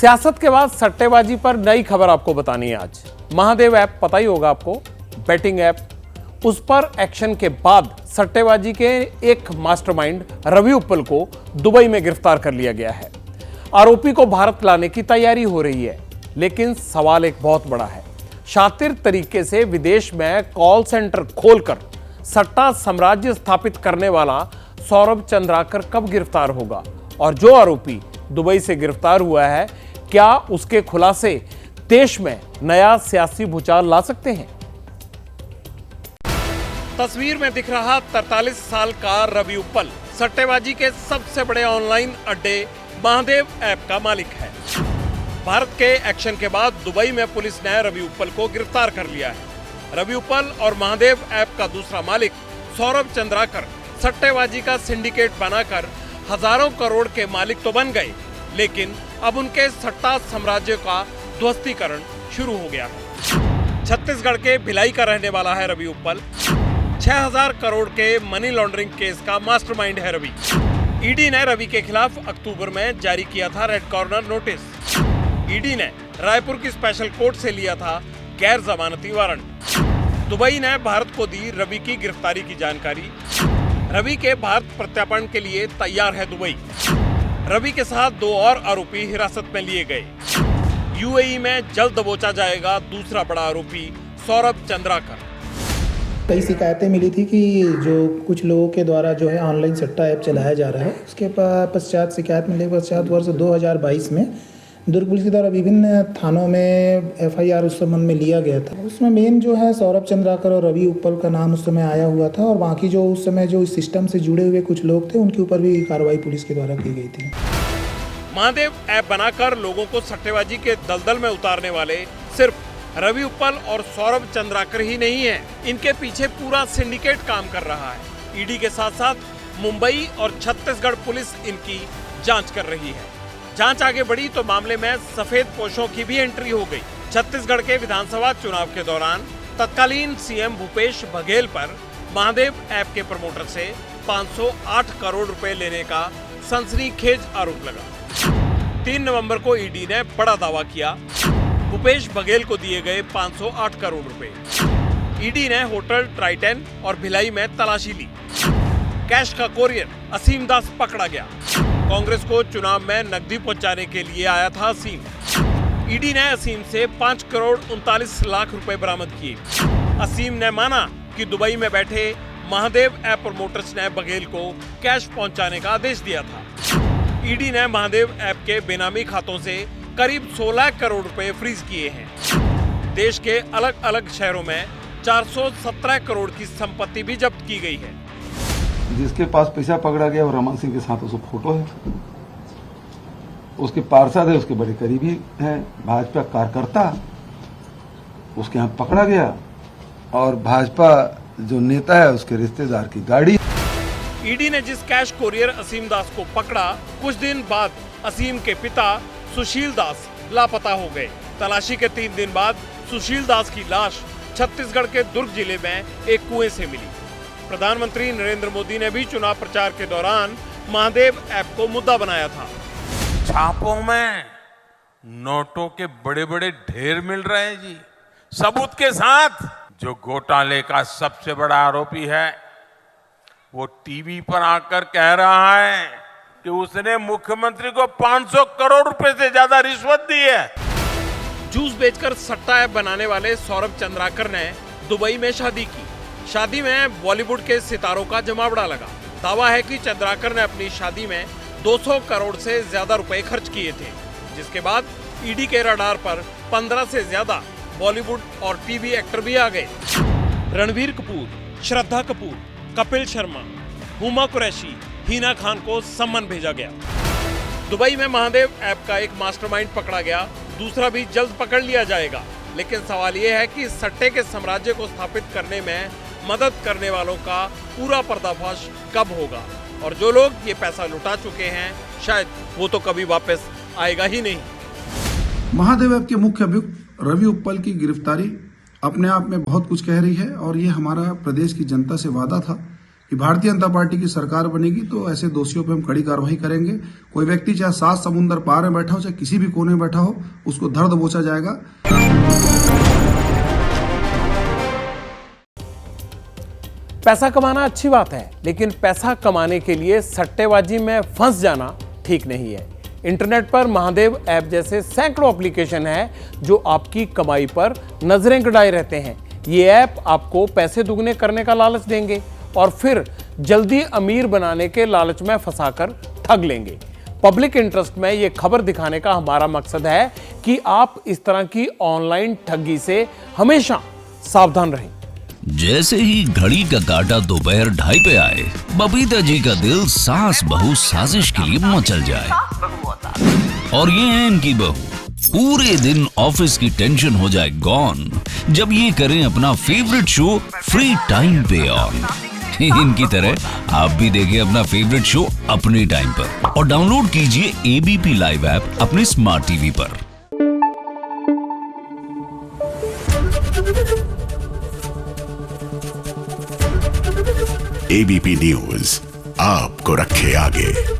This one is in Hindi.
सियासत के बाद सट्टेबाजी पर नई खबर आपको बतानी है आज। महादेव ऐप पता ही होगा आपको, बैटिंग ऐप, उस पर एक्शन के बाद सट्टेबाजी के एक मास्टरमाइंड रवि उप्पल को दुबई में गिरफ्तार कर लिया गया है। आरोपी को भारत लाने की तैयारी हो रही है, लेकिन सवाल एक बहुत बड़ा है। शातिर तरीके से विदेश में कॉल सेंटर खोलकर सट्टा साम्राज्य स्थापित करने वाला सौरभ चंद्राकर कब गिरफ्तार होगा, और जो आरोपी दुबई से गिरफ्तार हुआ है, क्या उसके खुलासे देश में नया सियासी भूचाल ला सकते हैं? तस्वीर में दिख रहा 43 साल का रवि उप्पल सट्टेबाजी के सबसे बड़े ऑनलाइन अड्डे महादेव ऐप का मालिक है। भारत के एक्शन के बाद दुबई में पुलिस ने रवि उप्पल को गिरफ्तार कर लिया है। रवि उप्पल और महादेव ऐप का दूसरा मालिक सौरभ चंद्राकर सट्टेबाजी का सिंडिकेट बनाकर हजारों करोड़ के मालिक तो बन गए, लेकिन अब उनके सट्टा साम्राज्य का ध्वस्तीकरण शुरू हो गया है। छत्तीसगढ़ के भिलाई का रहने वाला है रवि उप्पल। 6000 करोड़ के मनी लॉन्ड्रिंग केस का मास्टरमाइंड है रवि। ईडी ने रवि के खिलाफ अक्टूबर में जारी किया था रेड कॉर्नर नोटिस। ईडी ने रायपुर की स्पेशल कोर्ट से लिया था गैर जमानती वारंट। दुबई ने भारत को दी रवि की गिरफ्तारी की जानकारी। रवि के भारत प्रत्यार्पण के लिए तैयार है दुबई। रवि के साथ दो और आरोपी हिरासत में लिए गए। यूएई में जल्द दबोचा जाएगा दूसरा बड़ा आरोपी सौरभ चंद्राकर। कई शिकायतें मिली थी कि जो कुछ लोगों के द्वारा जो है ऑनलाइन सट्टा ऐप चलाया जा रहा है। उसके पश्चात शिकायत मिलने के पश्चात वर्ष 2022 में दुर्ग पुलिस के द्वारा विभिन्न थानों में एफआईआर उस संबंध में लिया गया था। उसमें मेन जो है सौरभ चंद्राकर और रवि उप्पल का नाम उस समय आया हुआ था, और बाकी जो उस समय जो इस सिस्टम से जुड़े हुए कुछ लोग थे उनके ऊपर भी कार्रवाई पुलिस के द्वारा की गई थी। महादेव ऐप बनाकर लोगों को सट्टेबाजी के दलदल में उतारने वाले सिर्फ रवि उप्पल और सौरभ चंद्राकर ही नहीं है, इनके पीछे पूरा सिंडिकेट काम कर रहा है। ईडी के साथ साथ मुंबई और छत्तीसगढ़ पुलिस इनकी जांच कर रही है। जांच आगे बढ़ी तो मामले में सफेद पोशों की भी एंट्री हो गई। छत्तीसगढ़ के विधानसभा चुनाव के दौरान तत्कालीन सीएम भूपेश बघेल पर महादेव ऐप के प्रमोटर से 508 करोड़ रुपए लेने का सनसनीखेज आरोप लगा। 3 नवंबर को ईडी ने बड़ा दावा किया, भूपेश बघेल को दिए गए 508 करोड़ रुपए। ईडी ने होटल ट्राइटन और भिलाई में तलाशी ली। कैश का कोरियर असीम दास पकड़ा गया। कांग्रेस को चुनाव में नकदी पहुंचाने के लिए आया था असीम। ईडी ने असीम से 5 करोड़ 39 लाख रुपए बरामद किए। असीम ने माना कि दुबई में बैठे महादेव ऐप प्रमोटर्स ने बघेल को कैश पहुंचाने का आदेश दिया था। ईडी ने महादेव ऐप के बेनामी खातों से करीब 16 करोड़ रुपए फ्रीज किए हैं। देश के अलग अलग शहरों में 417 करोड़ की संपत्ति भी जब्त की गई है। जिसके पास पैसा पकड़ा गया वो रमन सिंह के साथ उसका फोटो है। उसके पार्षद है, उसके बड़े करीबी हैं, भाजपा कार्यकर्ता, उसके यहाँ पकड़ा गया, और भाजपा जो नेता है उसके रिश्तेदार की गाड़ी। ईडी ने जिस कैश कोरियर असीम दास को पकड़ा, कुछ दिन बाद असीम के पिता सुशील दास लापता हो गए। तलाशी के 3 दिन बाद सुशील दास की लाश छत्तीसगढ़ के दुर्ग जिले में एक कुएं से मिली। प्रधानमंत्री नरेंद्र मोदी ने भी चुनाव प्रचार के दौरान महादेव ऐप को मुद्दा बनाया था। छापों में नोटों के बड़े बड़े ढेर मिल रहे हैं जी, सबूत के साथ। जो घोटाले का सबसे बड़ा आरोपी है वो टीवी पर आकर कह रहा है कि उसने मुख्यमंत्री को 500 करोड़ रुपए से ज्यादा रिश्वत दी है। जूस बेचकर सट्टा ऐप बनाने वाले सौरभ चंद्राकर ने दुबई में शादी की। शादी में बॉलीवुड के सितारों का जमावड़ा लगा। दावा है कि चंद्राकर ने अपनी शादी में 200 करोड़ से ज्यादा रुपए खर्च किए थे, जिसके बाद ईडी के रडार पर 15 से ज्यादा बॉलीवुड और टीवी एक्टर भी आ गए। रणबीर कपूर, श्रद्धा कपूर, कपिल शर्मा, हुमा कुरैशी, हिना खान को सम्मन भेजा गया। दुबई में महादेव ऐप का एक मास्टरमाइंड पकड़ा गया, दूसरा भी जल्द पकड़ लिया जाएगा। लेकिन सवाल यह है कि सट्टे के साम्राज्य को स्थापित करने में मदद करने वालों का पूरा पर्दाफाश कब होगा, और जो लोग ये पैसा लुटा चुके हैं शायद वो तो कभी वापस आएगा ही नहीं। महादेव ऐप के मुख्य अभियुक्त रवि उप्पल की गिरफ्तारी अपने आप में बहुत कुछ कह रही है, और ये हमारा प्रदेश की जनता से वादा था कि कि भारतीय जनता पार्टी की सरकार बनेगी तो ऐसे दोषियों पे हम कड़ी कार्रवाई करेंगे। कोई व्यक्ति चाहे 7 समुंदर पार में बैठा हो, चाहे किसी भी कोने में बैठा हो, उसको धर दबोचा जाएगा। पैसा कमाना अच्छी बात है, लेकिन पैसा कमाने के लिए सट्टेबाजी में फंस जाना ठीक नहीं है। इंटरनेट पर महादेव ऐप जैसे सैकड़ों एप्लीकेशन है जो आपकी कमाई पर नजरें गड़ाए रहते हैं। ये ऐप आपको पैसे दुगने करने का लालच देंगे और फिर जल्दी अमीर बनाने के लालच में फंसाकर ठग लेंगे। पब्लिक इंटरेस्ट में ये खबर दिखाने का हमारा मकसद है कि आप इस तरह की ऑनलाइन ठगी से हमेशा सावधान रहें। जैसे ही घड़ी का काटा दोपहर 2:30 पे आए, बबीता जी का दिल सास बहू साजिश के लिए मचल जाए। और ये है इनकी बहू, पूरे दिन ऑफिस की टेंशन हो जाए गॉन जब ये करें अपना फेवरेट शो फ्री टाइम पे ऑन। इनकी तरह आप भी देखें अपना फेवरेट शो अपने टाइम पर और डाउनलोड कीजिए एबीपी लाइव ऐप अपने स्मार्ट टीवी पर। एबीपी न्यूज आपको रखे आगे।